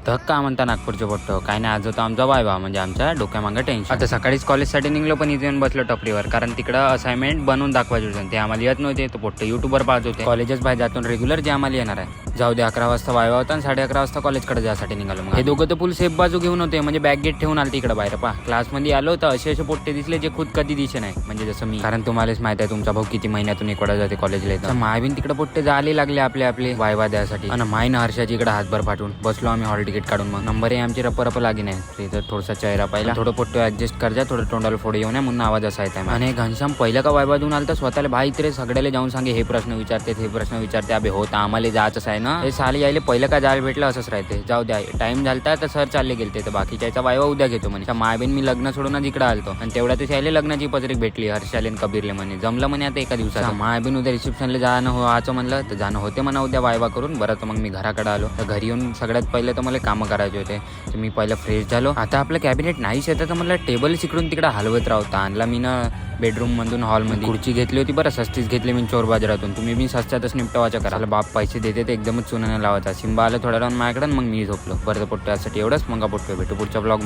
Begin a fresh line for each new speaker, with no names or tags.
धक्का म्हणता नागपूरचे पोट्ट काय नाही. आज होता आमचा वायवा, म्हणजे आमच्या डोक्यामागं टेन्शन. आता सकाळीच कॉलेजसाठी निघलो, पण इथे येऊन बसलो टपरीवर, कारण तिकडं असाइनमेंट बनवून दाखवायचे होते. ते आम्हाला येत नव्हते. तो पोट्ट युट्यूबवर पाहत होते. कॉलेजच बाहेर जातून रेग्युलर जे आम्हाला येणार आहे. जाऊ दे, 11 वाजता वायवा होता आणि 11:30 वाजता कॉलेजकडे जायसाठी निघालो. हे दोघं तर फुल सेफ बाजू घेऊन होते, म्हणजे बॅग गेट ठेवून आले तिकडे बाहेर. क्लासमध्ये आलो तर असे पोट्टे दिसले जे खुद कधी दिसे नाही, म्हणजे जसं मी. कारण तुम्हालाच माहित आहे तुमचा भाऊ किती महिन्यातून एक वेळा जाते कॉलेजला येतं. मायबीन तिकडे पोट्टे जायला लागले आपले वायवा द्यासाठी. आणि माय ना हर्षाची इकडे हातभर फाटून बसलो आम्ही हॉल तिकीट काढून. मग नंबर आमची रप लागी नाही. तिथं थोडासा चेहरा पाहिला, थोडं पोट्टो ऍडजस्ट कर जा, थोडं तोंडाला फोड येऊ नये म्हणून आवाज असा येत आहे. आणि घनश्याम पहिलं का वायवा देऊन आलं तर स्वतःला भाई इतरे सगळ्याला जाऊन सांगे हे प्रश्न विचारते अबे होता आम्हाला जायचं आहे ना. हे साले यायले पहिलं का जायला भेटलं असंच राहते. जाऊ द्या, टाइम झालता तर सर चालले गेलते, तर बाकीच्या वायवा उद्या घेतो म्हणे. मायबीन मी लग्न सोडून इकडे आलतो आणि तेवढ्यातच यायले लग्नाची पत्रिक भेटली हर्षाले कबीरले म्हणे. जमलं म्हणे आता एका दिवसात. मायबीन उद्या रिसेप्शनला जाणं व्हायचं म्हणलं तर जाणं होते म्हणा उद्या वायवा करून. बरं तर मग मी घराकडे आलो. तर घरी येऊन सगळ्यात पहिले तर मला कामं करायचे होते. तर मी पहिलं फ्रेश झालो. आता आपलं कॅबिनेट नाहीच येतं तर मला टेबल इकडून तिकडे हलवत राहता आणला मी ना. बेडरूम मधून हॉलमध्ये खुर्ची घेतली होती. बरं सस्तीच घेतली मी चोर बाजारातून. तुम्ही मी सस्त्यातच निपटवायच्या करायला. बाप पैसे देते ते एकदमच चुनाने लावायचा. सिंबा आला थोड्या राहून माझ्याकडे, मग मी झोपलो. बरं पोट्ट्यासाठी एवढंच. मग पोट्टे भेटू पुढच्या ब्लॉग.